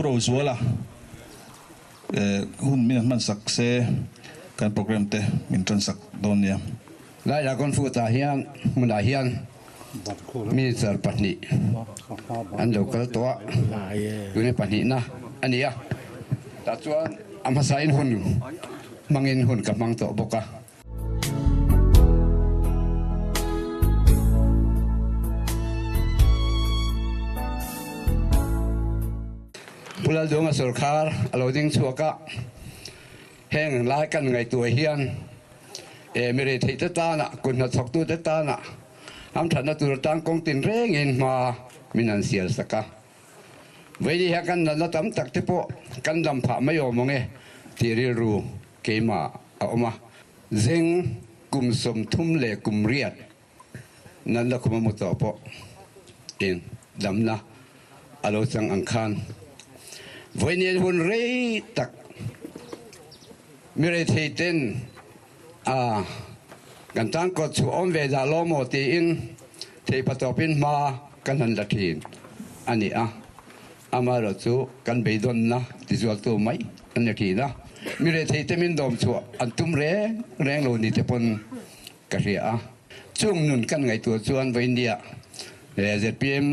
pro zuala hun min man sak se kan program te min transak donia lai la kon fu ta hian mun la hian mi sar pahni an local to uni pahni na ania ta chuan am hasain hun mangin hun ka mang to boka pulal dong sarkar aloding chuaka heng lai kan ngai tu hian mere thei ta ta na kun na thok tu ta na am thana tur tang kong tin reng in ma minan sial saka veidi ha kan na tam tak te po kan dam pha mai o monge tiri ru keima a oma zeng kum som thum le kum riat nan la kuma muto po in damna alo chang angkhan voini hun rei tak mere thei tenกันตั้งกฎสู่อมเวดาโลโมตีอินเทปตอปินมากันนันละทีนอันนี้อามาเราสู่กันไปดนนะที่ส่วนตัวไม่อันนี้ทีนะมีเรื่องที่จะมินดอมสู่อันตุ้มแรงโลนี่จะปนกระเรียช่วงนุนกันไงตัวส่วนวันเดียเจ็ดปีม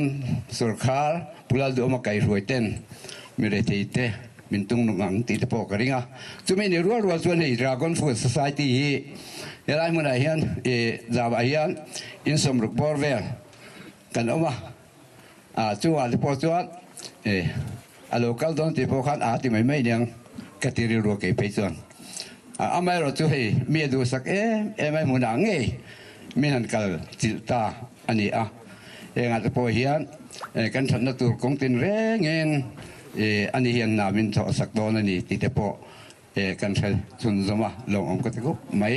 สุรคาร์ปุลาดูมาไก่รวยเต้นมีเรื่องที่จะมินตุงนุงังตีตะโปกระริงจุ่มนี่รัวส่วนนี้ดราก้อนฟูดสายที่เวลาเมื่อไหร่ยันจาบายันอินสมรุกบอร์เวลกันออกมาจังหวะที่พอจวดอโลกัลตอนที่พอขันที่ไม่เดียงกติริรัวเก็บไปส่วนไม่เราช่วยมีดูสักไม่หมุนหนังมีนันกัลจิตตาอันนี้อาจจะพอเฮียนกันฉันนัตุกงตินเร่งเงินอันนี้เฮียนนามินทอสักโดนอันนี้ติดพอกันใช้สุนทรมาลงองค์กติกุไม่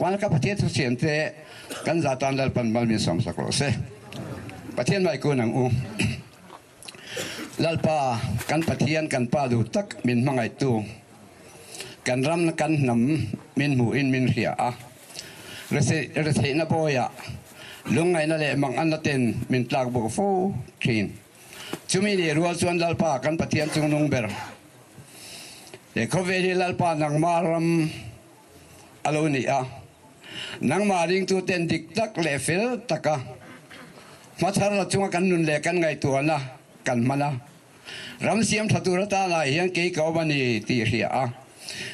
วันกับประเทศทุกเสียนเตกันจะตอนเดินปันบัลมีสองสักโลเซประเทศไม่กูนังลัลปากันประเทศกันป้าดูตักมินมังไอตูกันรำกันนำมินหูอินมินเรียเรศนาโบยะลุงไงนั่นแหละมังอันละเต็นมินตากบุกฟูทีนจุมีนี่รัวส่วนลัลปากันประเทศจุงนงเบอร์เขาเวทีลัลปานังมารำอโลนี่นังมาริงตัวเต็นดิกตักเลฟิลตักมาทาร์จุงกันนุนเลกันไงตัวนะกันมานะรำเสียมทัตุรตาลายยังเกี่ยวบันนี่ตีเรีย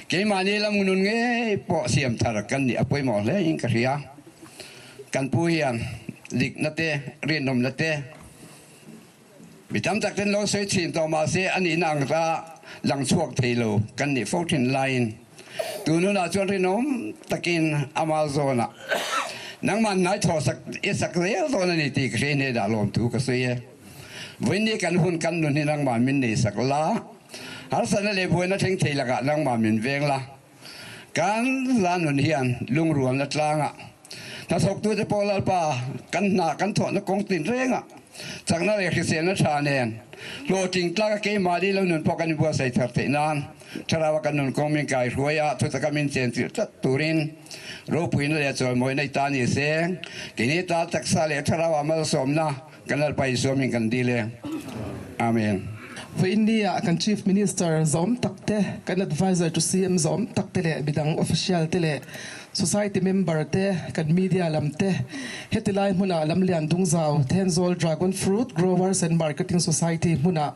เกี่ยมานี่ลำนุนเงี้ยปอเสียมทารกันนี่อภัยหมดเลยยังกระเรียกันผู้เฮียนดิกนัดเตเรียนนมนัดเตบิดทำจากเต็นโลเซชินต่อมาเสียอันนี้นางตาหลังช่วงเทโลกันนี่โฟร์10 ไลน์ตัวนู้นชวนที่น้องตะกินอเมซอนนังมันนายทอสักสักเลี้ยวตัวนี้ตีกรีนเฮดาลมถูกกระเซียวันนี้กันหุ่นกันนุ่นที่นังมันมินนี่สักละหาสันเลบวยนัดทิ้งเทละกันนังมันมินเวงละกันลานนุ่นเฮียนลุงรวมนัดลางถ้าสกตัวจะพอละป่ากันหนากันถอดนักกองตินเร่งจากนั้นเอกเสียนชาเนนโลจิงตากเกมาดีแล้วนุ่นพอกันบัวใส่ถัดเตนานชราวักันนุ่นกองมินกายรวยทุตกามินเซนติจัตุรินรูปอินเลยจอยมวยในตานี่เสียงกินิตาตักซาเลชราว่ามาสมนะกันไปสวมิกันดีเลยอาเมน For India, kan Chief Minister zom takte, kan Advisor to CM zom takte le bidang official tele, society member te, kan media lam te, hetilai muna lam lian dungzao, Tenzol Dragon Fruit Growers and Marketing Society muna,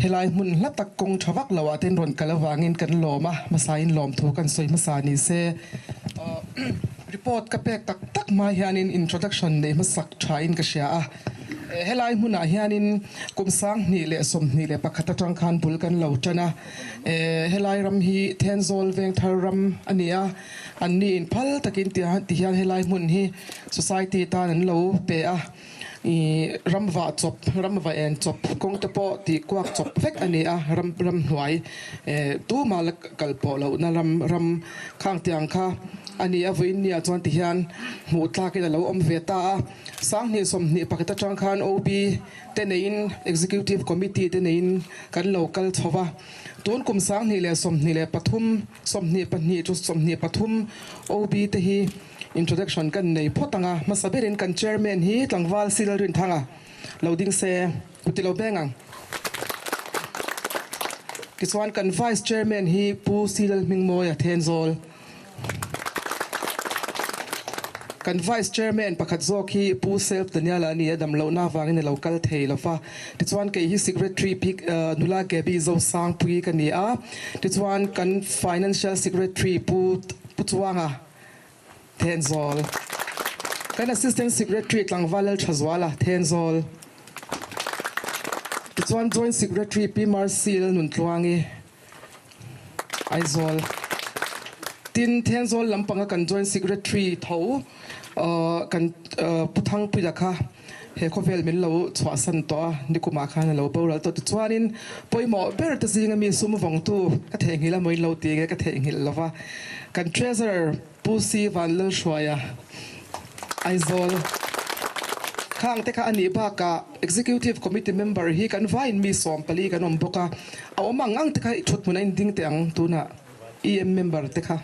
helai mun latak kong chawak lawa ten ron kalawangin kan loma, masain lom to kan soy masani se, report kapek tak mahianin introduction ne masak chain kasya helai huna hianin kumsang ni le som ni le pakhata tangkhan bulkan lauchana helai ram hi Tenzol veng tharam ania anni in phal takin ti hian helai mun hi society ta nan lo pe ramwa en chop kong te po ti kwak chop vek ania ram hnuai tu mal kalpo lo na ram khang tiang kha ani avin nia chuan ti hian mu tla ke lo om veta sang ni som ni pakata chang khan OB te nein executive committee te nein kan local chowa tun kum sang ni le som ni le pathum som ni pani chu som ni pathum OB te hi introduction kan nei photanga masaberin kan chairman hi tlangwal silrin thanga loading se utilo bengang ki chuan kan vice chairman hi pu silal mingmoy a then zol kan vice chairman pakhat zawk hi pu self daniel ani adam lo na wangin local thei lofa ti chuan ke hi secretary pick nula gebi zo sang pui kan ni a ti chuan kan financial secretary pu chuanga then zol kan assistant secretary tlangwalal thazwala then zol ti chuan joint secretary p marsil nun tluangi aizol tin then zol lampanga kan joint secretary tho kan puthang pidakha he khovel min lo chwa san to ni kuma khan lo boral to chuanin poimo ber ta singa mi sum vong tu ka theng hila moi lo ti ka theng hil lova kan treasurer pusi van le shwaya aizol khang te kha ani ba ka executive committee member hi kan vain mi som pali kan om boka awma ngang te kha thut mun in ding te ang tuna em member te kha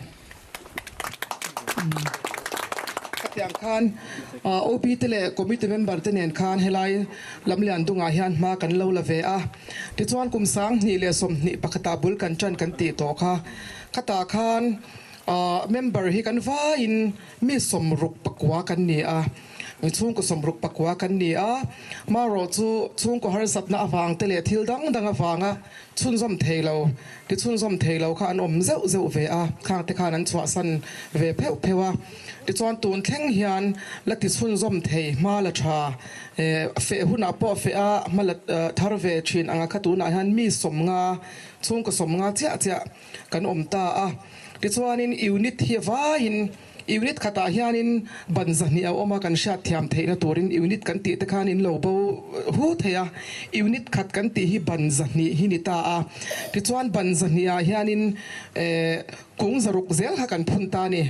yang khan OP tele committee member te nen khan helai lamlian dunga hian ma kan lo la ve a ti chuan kum sang ni le som ni pakhata bul kan chan kan ti to kha khata khan member hi kan va in mi som ruk pakwa kan ni a chung ko somruk pakwa kan ni a maro chu chung ko har sapna awang tele thil dang dang awanga chun zom theilo ti chun zom theilo kha an om zeu zeu ve a khang te khan an chwa san ve pheu phewa ti chuan tun thleng hian la ti chun zom thei ma la tha fe huna po fe a mal thar ve thin anga khatuna han mi somnga chung ko somnga chia chia kan om ta a ti chuanin unit hi va in unit khata hianin banzani a oma kan sha thiam theina turin unit kan ti te khanin lo bo hu theya unit khat kan ti hi banzani hi ni ta a ti chuan banzani a hianin kung zaruk zel ha kan phun ta ni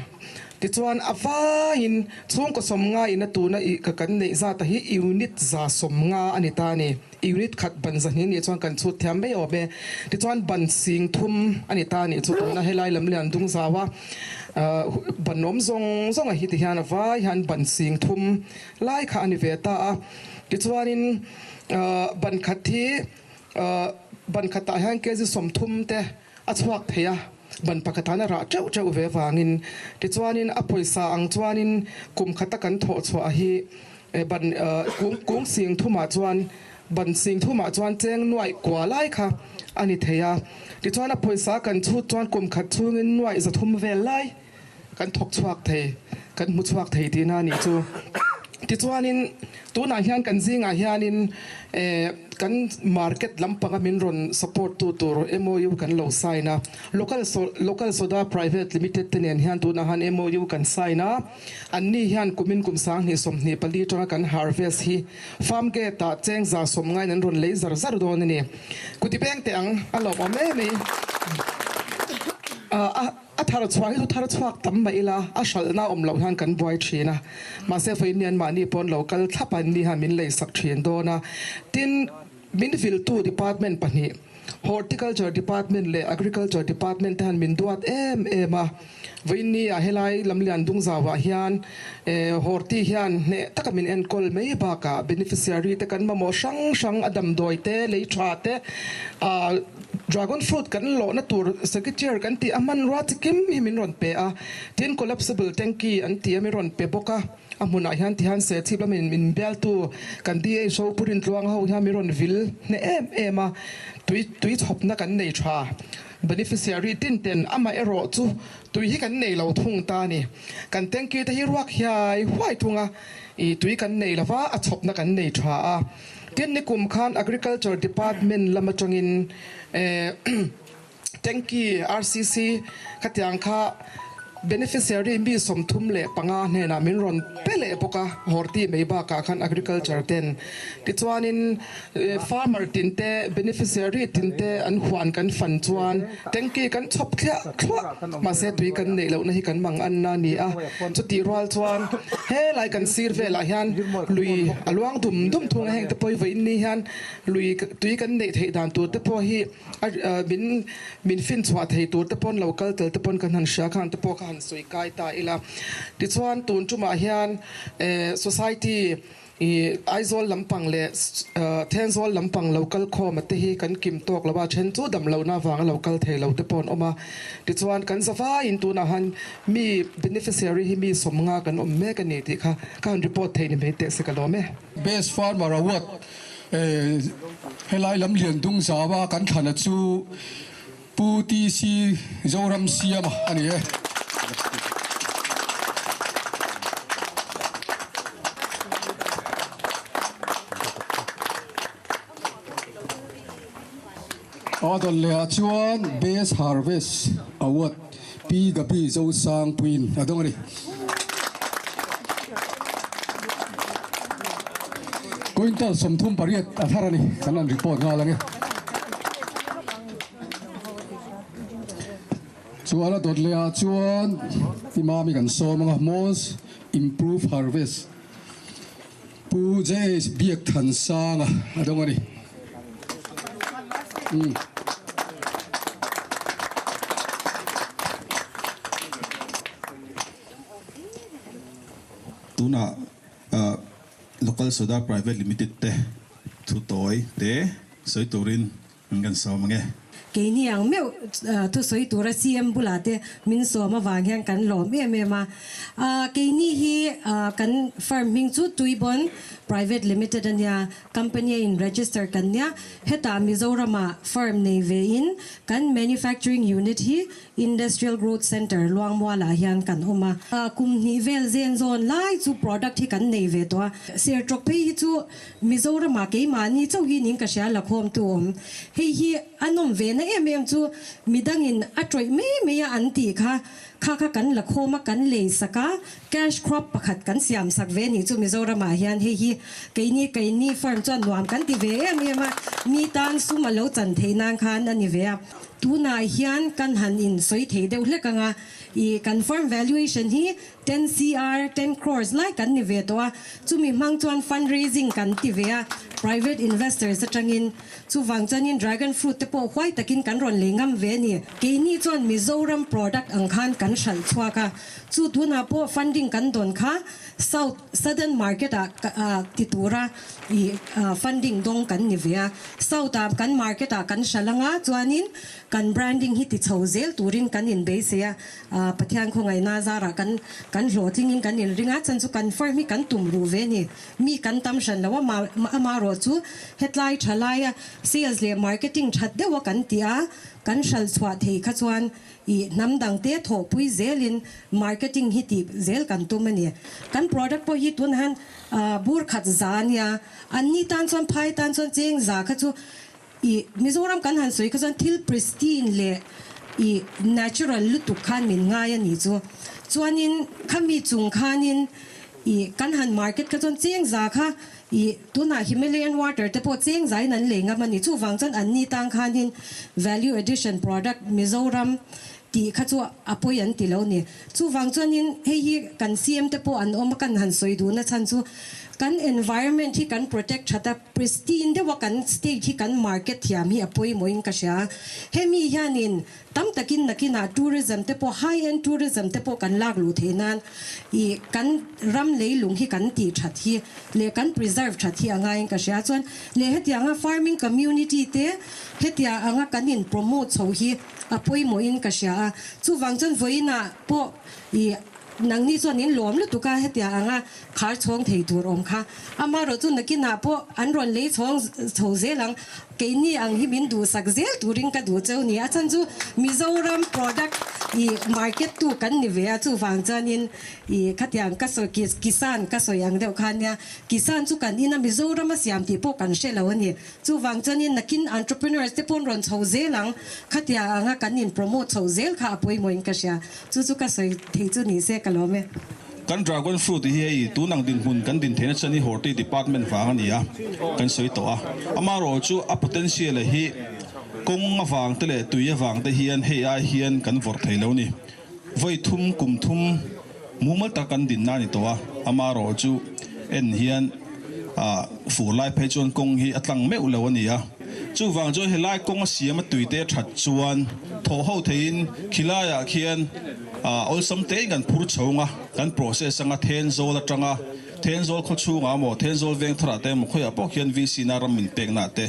ti chuan avain chung ko somnga ina tuna I ka kan nei za ta hi unit za somnga ani ta ni unit khat banzani ni chuan kan chu thiam me obe ti chuan ban sing thum ani ta ni chu na helai lam lian dung zawa banom zong a hi ti hian vai han ban sing thum lai kha ani ve ta a ti chuanin ban khathi ban khata hian ke ji som thum te a chuak theya ban pakatana ra chau chau ve wangin ti chuanin a poisa ang chuanin kum khata kan tho chwa hi ban kung sing thuma chuan ban sing thuma chuan cheng nuai kwa lai kha ani theya ti chuan a poisa kan chu chuan kum khat chungin nuai za thum ve lai kan thok chuak thei kan mu chuak thei ti na ni chu ti chuanin tuna hian kan zinga hianin kan market lampanga min ron support tu tur MOU kan lo signa local soda private limited ten hian tuna han MOU kan signa anni hian kumin kum sang ni som ni pali tanga kan harvest hi farm ge ta cheng za som ngai nan ron lei zar zar don ni kuti beng te ang alo me me a thar chuak hi thar chuak tam mai la a shal na om lo han kan boy thina ma se foi nian ma ni pon local thapan ni ha min lei sak thien do na tin min fil tu department pani horticulture department le agriculture department han min duat ma voini a helai lamlian dung zawa hian horti hian ne takamin en kol mei ba ka beneficiary te kan ma mo sang adam doite lei tha te dragon fruit kan lo na tur secretary kan ti aman rat kim hi min ron pe a tin collapsible tanki an ti mi ron pe boka amuna hian ti han se thibla min bel tu kan di e show purin tluang ho hian mi ron vil ne ma tui chop na kan nei tha beneficiary tin ten ama ero chu tui hi kan nei lo thung ta ni kan tanki te hi ruak hiai huai thunga I tui kan nei lawa a chop na kan nei tha a tin ni kum khan agriculture department lama changin tanki RCC khatiang kha beneficiary mi som thum le panga ne na min ron pele poka horti mei ba ka khan agriculture ten ti chuanin farmer tin te beneficiary tin te an huan kan fan chuan tanki kan chop khia khwa ma se tui kan nei lo na hi kan mang an na ni a chuti rwal chuan he lai kan sir ve la hian lui alwang dum thung heng te poi vein ni hian lui tui kan nei thei dan tu te po hi min fin chwa thei tur te pon local tel te pon kan han sha khan te po khan soi kai ta ila ti chuan tun chuma hian society Aizol lampang le Tenzol lampang local co mate hi kan kim tok lawa chen chu dam lo na wang local the lo te pon oma ti chuan kan zafa into na han mi beneficiary hi mi somnga kan me kan ni ti kha kan report the ni me te se kalome Best Farmer Award helai lam lian dung zawa kan thana chu pu ti si zoram siam ani e Adon le chuan Best Harvest Award pi gapi zo sang puin adong ani Quintal somthum pariat atharani kanan report nga lang e chuan adon le chuan imami kan so mga most improve harvest pu je biak than sang adong ani tuna local soda private limited te thu toy te soi turin ngan so mange cái này ang meu thu soi tu ra CM bulate min so ma wang hang kan lom em ma cái này hi kan farming chu tuibon private limited ania company in register kan nia heta Mizorama farm nei ve in kan manufacturing unit hi industrial growth center luangmwa la hian kan oma kum ni vel zen zon lai chu product hi kan nei ve to ser trok pe hi chu Mizorama ke ma ni chau hi ning ka sha la khom tu om hi anom ve na em chu midangin atroi me ya anti kha kan la khoma kan le saka cash crop pakhat kan siam sak ve ni chu Mizorama hian hi cái ni farm chuan nuam kan ti ve em mi tan su ma lo chan theinang khan ani ve tu na hian kan han in soi thei deuh hle kanga I confirm valuation hi 10 CR 10 crores like kan ni ve to chu mi mang chuan fundraising kan ti ve private investors atangin chu wang chanin dragon fruit te po hwai takin kan ron lengam ve ni ke ni chuan Mizoram product ang khan kan shal chwa ka chu tu na po funding kan don kha south southern market titura funding dong kan ni ve south kan market kan shalanga chuanin kan branding hi ti chhozel turin kan in base ya pathian khongai na zara kan hloting in kan in ringa chan chu confirm hi kan tumru ve ni mi kan tam shan lawa ma ro chu headline thalaya sales le marketing that de wa kan tia kan shal chwa thei kha chuan I namdang te tho pui zelin marketing hi ti zel kan tumani kan product po hi tun han bur khat zania anni tan chon phai tan chon cheng za kha chu I Mizoram kan han soi kha chuan thil pristine le I natural lutu khan min nga ya ni chu chuanin khami chung khanin I kan han market ka chon cheng za kha I tuna Himalayan water te po cheng zai nan le nga mani chu wang chan anni tang khanin value addition product Mizoram ti kha chu apoyan ti lo ni chu wang chuanin hei kan CM te po an om kan han soi du na chan chu kan environment hi kan protect chata pristine de wa kan state hi kan market thiam hi apoi moin ka sha hemi hianin tam takin nakina tourism te po high end tourism te po kan lak lu thenan I kan ram leilung hi kan ti that hi le kan preserve that hi anga in ka sha chon le hetia anga farming community te hetia anga kan in promote so hi apoi moin ka sha chu wangchon voina po I nang ni chuan in lom lu tuka hetia anga khar chhong thei tur om kha ama ro chu nakina po an ron le chhong chhozelang ke ni ang hi min du sakzel turing ka du cheu ni achan chu Mizoram product I market tu kan ni ve chu wang chanin I khatiang ka so kisan ka so yang deu khania kisan chu kan ina Mizoram siam ti po kan shelo ni chu wang chanin nakin entrepreneurs te pon ron chhozelang khatia anga kan in promote chhozel kha apoi moin ka sha chu ka soi thei chu ni se kalome kan dragon fruit hi tu nang din hun kan din thena chani horti department fa ania kan soi to amaro chu a potential hi kong awang tele tuya wang te hian he a hian kan vor theilo ni voi thum kum thum mumal ta kan din na ni to amaro chu en hian fu lai phe chon kong hi atlang me ulo ania chu wang jo helai kong siam tuite that chuan tho ho thein khilaya khian ol sam te gan phur chhonga kan process anga then zo la tanga Tenzol kho chu nga mo tenzol veng thara te mo khoya po hian VC na ram min pek na te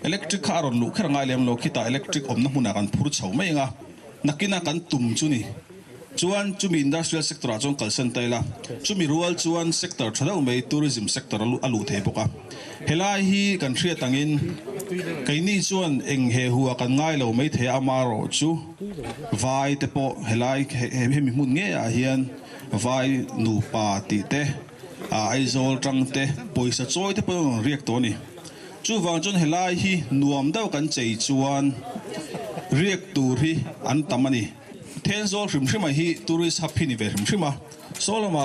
electric car on lu khar nga lem lo khita electric om na huna kan phur chho mai nga nakina kan tum chu ni chuan chumi industrial sector a chong kalsen taila chumi rural chuan sector thada umei tourism sector alu the boka helai hi kan thria tangin kaini chuan eng he huwa kan ngai lo mai the amaro chu vai te po helai he mi mun nge a hian vai nu pa ti te aizol tang te poisa choi te po riak to ni chu wang chon helai hi nuam dau kan chei chuan riak tur hi an tamani Tenzol hrimhrima hi tourist hub hi ni ve hrimhrima soloma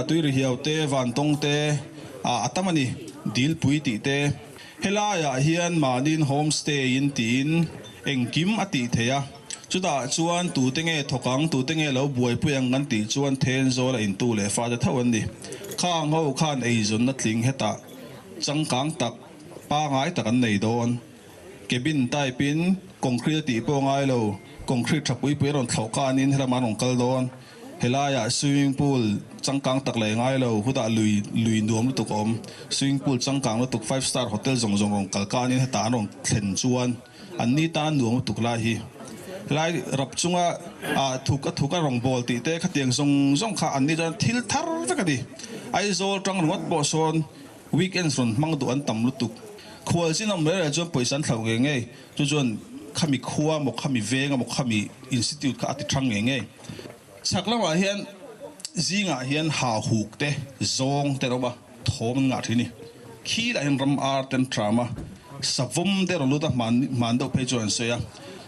tuiri hiau te van tong te atamani dil pui ti te helaya hian manin homestay in tin engkim ati theya chuda chuan tu tenge thokang tu tenge lo buai puyang kan ti chuan Tenzol in tu le fa de thawan ni khang ho khan ei zon na tling heta changkang tak pa ngai takan nei don kebin tai pin concrete ti po ngai lo concrete thapui peron thaukan in hela manong kaldon helaya swimming pool changkang tak le ngai lo huda lui nuam lutuk om swimming pool changkang lutuk 5-star hotel zong rong kalkan in heta anong thlen chuan anni ta nuam lutuk la hi lai rap chunga thuka rong bol ti te khatiang zong kha anni jan thil thar vekadi aizol tang ruat bo son weekends ron mangdu an tam lutuk khwal sinam le chon poisan thlau nge chu chon khami khuwa mo khami venga mo khami institute kha ati thang nge saklama hian zinga hian ha huk te zong te roba thom nga thini khi la in ram art and drama savum de roluta man do pe chon soya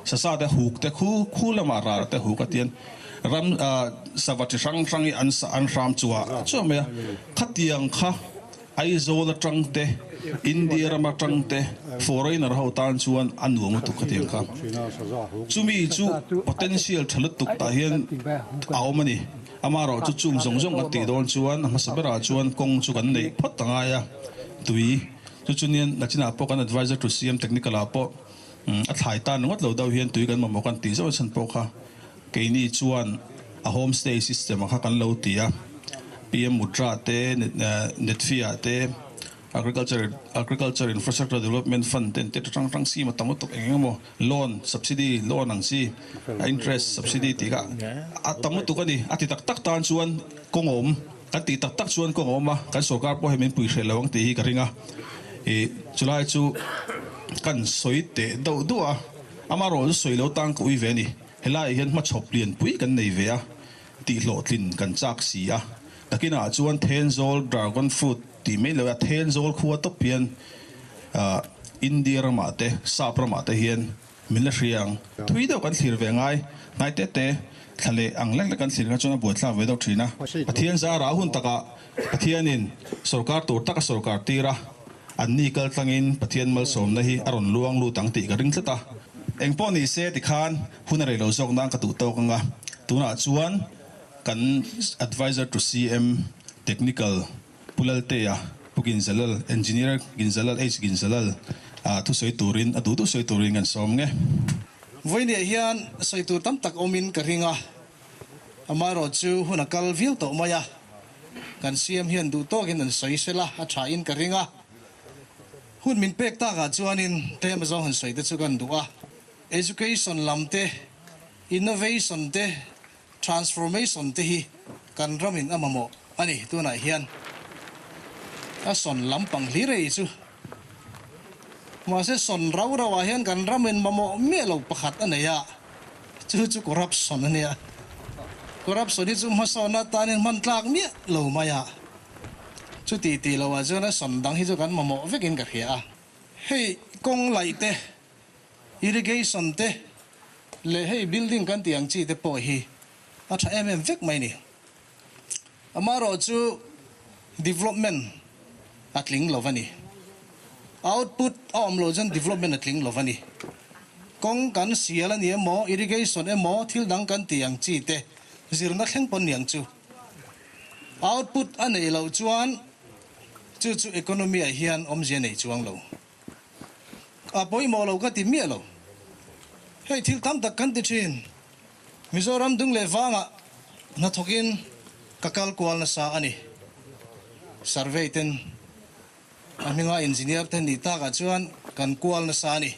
sa te huk te khu la ma ra te huk atian ram savati rang an ram chuwa chome khatiang kha aizol tang te India rama tang te foreigner ho tan chuan anuang tu khatiang kha chumi chu potential thalut tuk ta hian awmani amaro chu chung zong ka ti don chuan masabara chuan kong chu kan nei phot tanga ya tui chu chunian nachina po kan advisor to CM technical apo a thai tan ngot lo dau hian tui kan mo kan ti zo chan po kha keini chuan a homestay system kha kan lo tia PM Mudra te Netfia te agriculture infrastructure development fund ten te tang si ma tamu tok engemo loan subsidy loan ang si interest subsidy ti ka atamu tu kani ati tak tan chuan kongom kan ti tak chuan kongom ma kan sarkar po hemin pui relawang ti hi karinga e chulai chu kan soi te do a amaro soi lo tang ko i ve ni helai hian ma chhop lian pui kan nei ve a ti hlo tlin kan chak si a takina chuan Tenzol dragon fruit ti mai lo Tenzol khuwa to pian India rama te sapra ma te hian minla hriang thui do kan thlir ve ngai te thale anglek kan thlir nga chona buatla ve do thina pathian za ra hun taka pathianin sarkar tur taka sarkar tira anni kal tangin pathian mal som na hi aron luang lu tang ti ka ring tlata engpo ni se ti khan hunare lo zok nang ka tu to kanga tuna chuan kan advisor to CM technical pulalte ya pukin zalal engineer ginzalal ginzalal tu soi turin atu tu soi turin kan som nge voine hian soi tur tam tak omin ka ringa amaro chu hunakal view to maya kan CM hian du to gin an soi sela a tha in ka ringa hun min pek ta ga chuanin tem zo han soi te chu kan duwa education lamte innovation te transformation te hi kan ramin amamo ani tuna hian a son lampang hlirei chu ma se son rawa hian kan ramin mamo melo pakhat anaya chu corruption ania corruption ni chu masona tanin man tlak mi lo maya chu ti lo wa jona son dang hi chu kan mamo vekin ka khia hei kong lai te irrigation te le hei building kan tiang chi te po hi a tha vek mai ni amaro chu development atling lovani output lo jan development atling lovani kong kan siala ni mo irrigation mo thil dang kan tiang chi te zirna thleng pon niang chu output anei lo chuan chu economy a hian omje nei chuang lo a poi mo lo ka ti mi lo hei thil tam tak kan ti thin Mizoram dung le wanga na thokin kakal kwal na sa ani survey ten aminga engineer ten ni ta ka chuan kan kual na sa ni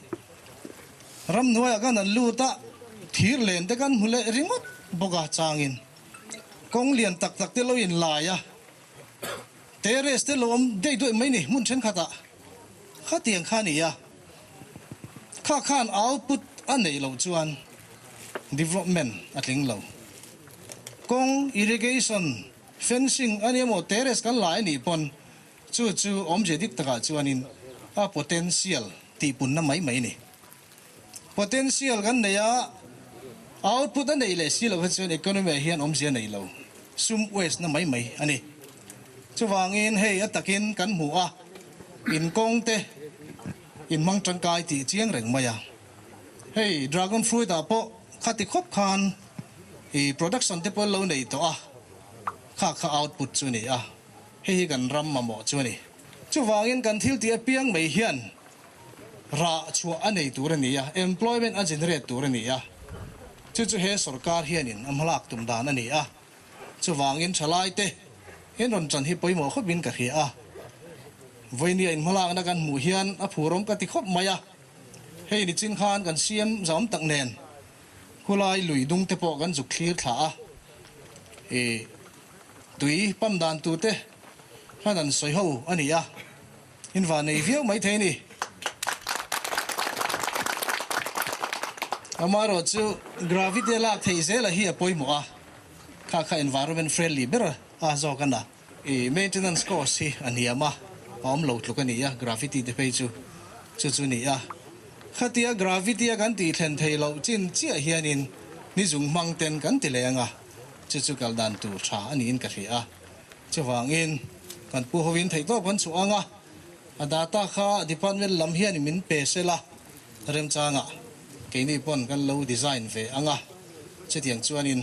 ram nuai kan an lu ta thir len te kan hule ringot boga changin kong lian tak tak te lo in la ya teres te lo om dei doi mai ni mun chen khata khatiang kha ni ya kha khan output anei lo chuan development atling lo kong irrigation fencing ani mo teres kan lai ni pon chu om je dik taka chuanin a potential ti pun na mai ni potential kan neya output anei le si lo chuan economy hian om je nei lo sum waste na mai ani chuwangin hei atakin kan mu a in kong te in mang tangkai ti chiang reng maya hei dragon fruit a po khati khop khan e production te po lo nei to a kha output chu ni a hei kan ram ma mo chu ni chuwangin kan thil ti piang mai hian ra chua anei tur ani a employment a generate tur ani a chu he sarkar hianin amhalak tum dan ani a chuwangin thalai te hen ron chan hi poimo khobin ka hi a voinia in malak na kan mu hian a phurom ka ti khop maya hei ni chin khan kan siam zam tak nen hulai lui dung te po kan zu clear tha a e tui pam dan tu te hanan soi ho ani a in va nei viau mai the ni amaro chu gravity lak thei zela hi a poimo a kha environment friendly ber a zo kana e maintenance cost hi aniama om lo tlu kani ya gravity te pe chu ni ya khatia gravity kan ti thlen thei lo chin chia hianin ni jung mang ten kan ti lenga chu kal dan tu tha ani in ka ri a chawangin kan pu hovin thei to kan chu anga a data kha department lam hian min pe sela rem changa ke ni pon kan lo design ve anga chetiang chuanin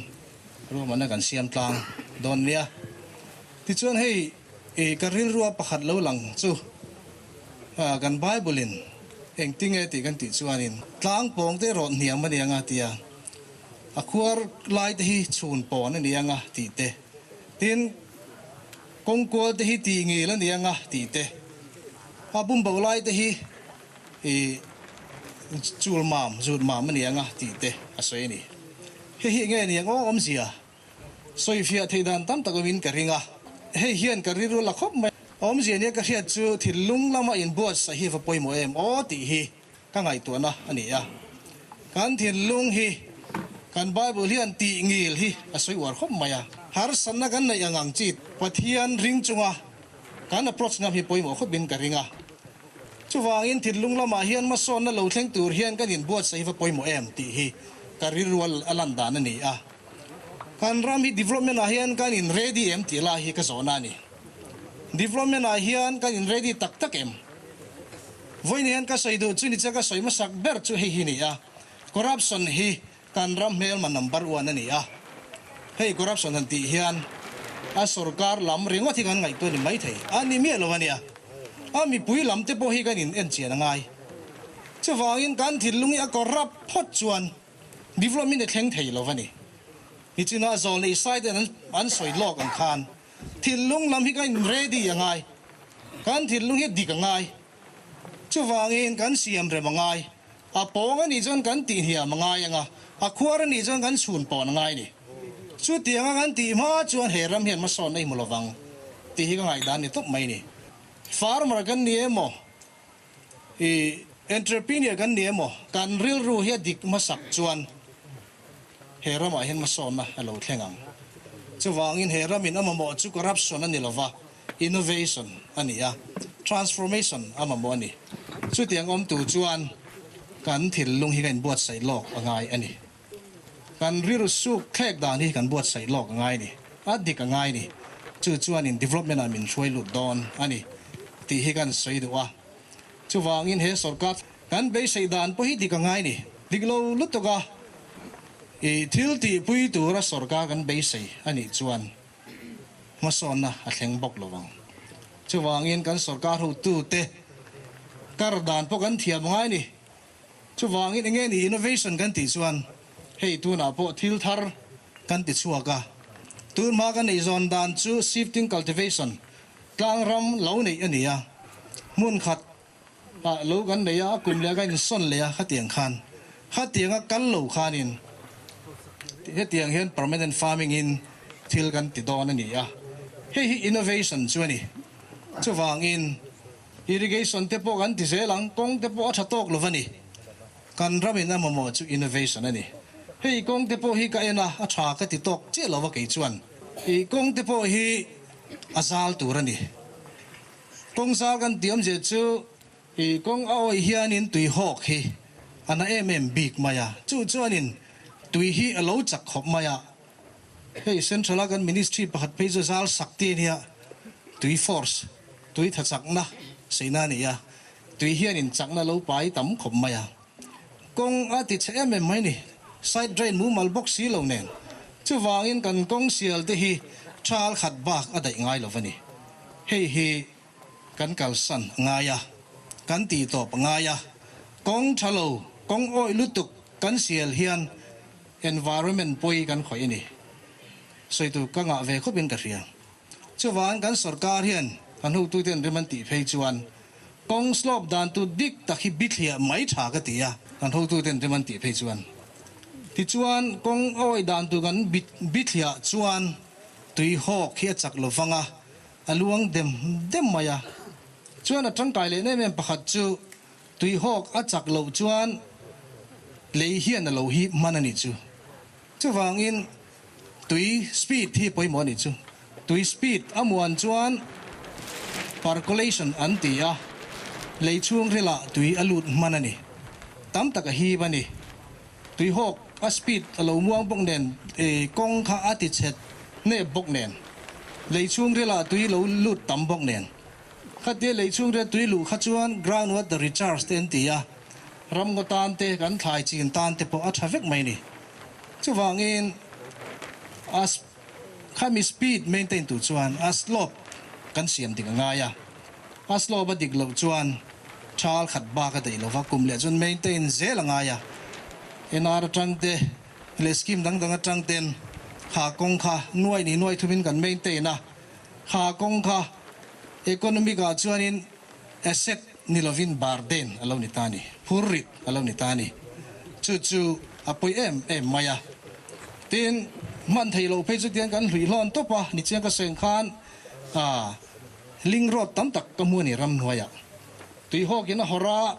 ro mana kan siam tlang don nia ti chuan hei e karil ruwa pakhat lo lang chu kan bible in eng tinge ti kan ti chuanin tlang pong te ron niam mani anga tia a khuar lai te hi chun pon ani anga ti te tin kongkol te hi ti ngi la ni anga ti te a bum bo lai te hi e chul mam ani anga ti te a soi ni hi nge ni ngo om sia soi fia theidan tam takomin ka ringa hei hian ka riru la khop mai om je ne ka hiat chu thilung lama in bo sa hi fa poimo em o ti hi ka ngai tu na ani ya kan thilung hi kan bible hian ti ngil hi a soi war khop maya har sanna kan na yangang chit pathian ring chunga kan approach na hi poimo khop bin ka ringa chuwangin thilung lama hian ma son na lo thleng tur hian kan in bo sa hi fa poimo em ti hi ka riru alanda na ni a kan ram hi development a hian kan in ready em ti la hi ka zona ni development a hian kan in ready tak em voin hian ka soidu chu ni chaka soi ma sak ber chu hi ni a corruption hi kan ram mel ma number 1 ani a hei corruption han ti hian a sarkar lam ringo thi kan ngai to ni mai thei ani mi lo ania a mi pui lam te po hi kan in en chian ngai chuwangin kan thilungi a corrupt phot chuan development e thleng thei lo wani ni china zol ni side an soi lok an khan thilung lam hi kan ready angai kan thilung hi dik angai chuwangin kan siam re mangai a pong ani jon kan ti hia mangai anga a khuar ani jon kan chun pon ngai ni chu tianga kan ti ma chuan heram hian ma son nei mulawang ti hi ngai dan ni top mai ni farmer kan ni emo e entrepreneur kan ni emo kan ril ru hi dik ma sak chuan heram a hian ma son na alo thlengang chuwangin heram in amamo chu corruption ani lova innovation ani ya transformation amamo ani chu tiang om tu chuan kan thil lung hi kan buat sai lok angai ani kan riru su khek dan hi kan buat sai lok angai ni adik angai ni chu chuan in development amin choi lu don ani ti hi kan sei duwa chuwangin he sarkar kan be sei dan po hi dik angai ni diglo lutoka e thil ti pui tu ra sarkar kan be sei ani chuan ma son na a thleng bok lowang chuwangin kan sarkar hu tu te kar dan po kan thiam ngai ni chuwangin enge ni innovation kan ti chuan hei tu na po thil thar kan ti chuaka tun ma kan ei zon dan chu shifting cultivation tlang ram lo nei ania mun khat lo kan nei a kum le kan son le a khatiang khan khatianga kal lo khanin he tiang hian permanent farming in thil kan ti don ani a he innovation chu ani chu wang in irrigation te po kan ti selang kong te po tha tok lovani kan ramin a momo chu innovation ani hei kong te po hi ka ena a tha ka ti tok che lova ke chuan hi kong te po hi azal turani kong sa kan tiam je chu hi kong a oi hianin tui hok hi ana big maya chu chuanin tui hi alo chak khop maya hei central kan ministry pakhat peizo zal sakti nia tui force tui tha chak na seina ni ya tui hianin chak na lo pai tam khop maya kong a ti che mai ni side drain mu mal box si lo nen chu wangin kan kong sial te hi chal khat bak adai ngai lo vani hei hi kan kal san ngaya kan ti top ngaya kong thalo kong oi lutuk kan sial hian environment poi kan khoi ni soi tu ka nga ve khopin ka riang chu wan kan sarkar hian kan hu tu ten reman ti phei chuan kong slop dan tu dik takhi bithlia mai tha ka tia kan hu tu ten reman ti phei chuan ti chuan kong oi dan tu kan bithlia chuan tui hok khia chak lo wanga aluang dem maya chuan a tangkai le ne mem pakhat chu tui hok a chak lo chuan lei hian a lo hi manani chu wangin tui speed hi poi mo ni chu tui speed amuan chuan percolation an tia lei chung rela tui alut manani tam taka hi bani tui hok a speed alo muang bok nen kong kha ati chet ne bok nen lei chung rela tui lo lut tam bok nen khatia lei chung re tui lu khachuan ground water recharge ten tia ram go tan te kan thai chin tan te po a traffic mai ni chu wangin as khami speed maintain tu chuan as slope kan siam ding ngaya as slope dik lo chuan chal khat ba ka dei lo va kum le chun maintain zel ngaya enar tang te le scheme dang atang ten kha kong kha nuai ni nuai thumin kan maintain na kha kong kha economy ga chuanin asset ni lovin barden alo ni tani purrit alo ni tani chu apoi em maya tin man thei lo pe chu tian kan hlui hlon to pa ni chiang ka seng khan ling road tam tak ka mu ni ram nuaya tui ho kin hora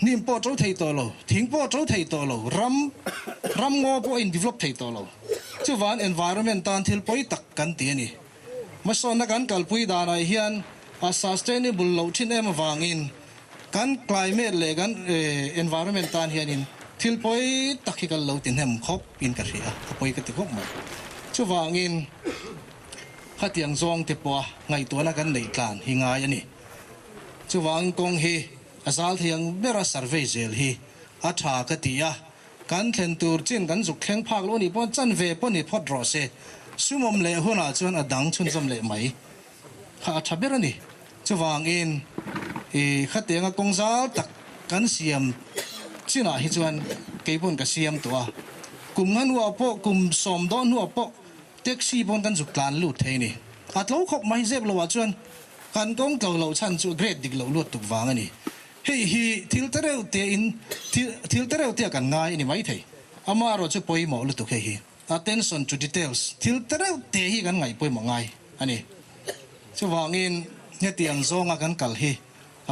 nim po chau thei to lo thing po chau thei to lo ram ngo po in develop thei to lo chu van environment tan thil poi tak kan ti ni ma son na kan kalpui da na hian a sustainable lo thin em wangin kan climate le kan environment tan hianin thil poi takhikal lo tin hem khop in ka ria poi ka ti khop ma chu wangin khatiang zong te po ngai to na kan nei tlan hinga yani chu wang kong hi azal thiang bera survey zel hi a tha ka tia kan thlen tur chin kan zuk khleng phak lo ni pon chan ve pon ni phot ro se sumom le hona chuan adang chun jam le mai kha thabera ni chu wangin khatianga kongzal tak kan siam china hi chuan keipon ka siam to kum han wa po kum som don wa po taxi bon kan zuk tlan lu the ni atlo khop mai zeb lo wa chuan kan kong tlo lo chan chu grade dik lo lut tuk wang ani hei hi thil tereu te kan ngai ni mai thei ama ro chu poi mo lu tuk he hi attention to details thil tereu te hi kan ngai poi mo ngai ani chu wangin ne tiang zonga kan kal hi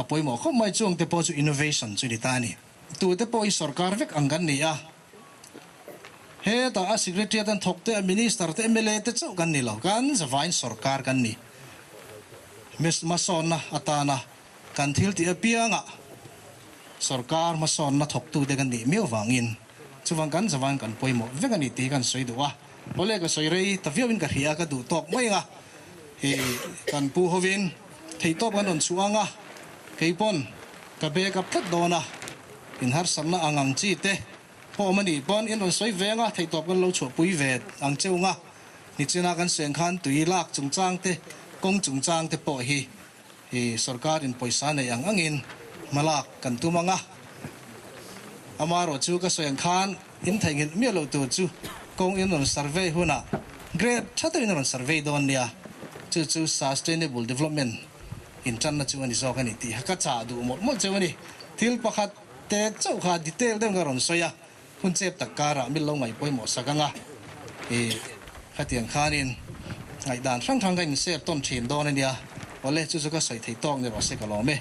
apoi mo khop mai chung te po chu innovation chu ni ta ni tu te po i sarkar vek angan ni a he ta a secretariat an thok te a minister te mla te chu kan ni lo kan zawain sarkar kan ni mes mason na atana kan thil ti apianga sarkar mason na thok tu te kan ni meu wangin chuwang kan zawan kan poimo vek ani ti kan soi duwa ole ka soi rei ta viawin ka hria ka du tok mai nga he kan pu hovin thei top kan on chuanga keipon ka be ka phat dona in har samna angang chi te po mani pon in on soi venga thei top kan lo chu pui ve ang cheunga ni china kan seng khan tui lak chungchang te kong chungchang te po hi sarkar in poisa nei ang angin malak kan tumanga amaro chu ka seng khan in thaingin mi lo tu chu kong in on survey huna grade thatoi in on survey don nia chu sustainable development in chan na chu ani zo kan ti ka cha du mo chu ani thil pakhat te chau kha detail deng garon soya hun chep takara mil lo ngai poi mo sakanga khatiang khanin ngai dan sang thang kan se ton thin don ania ole chu chu ka sai thei tong ne ro se ka lo me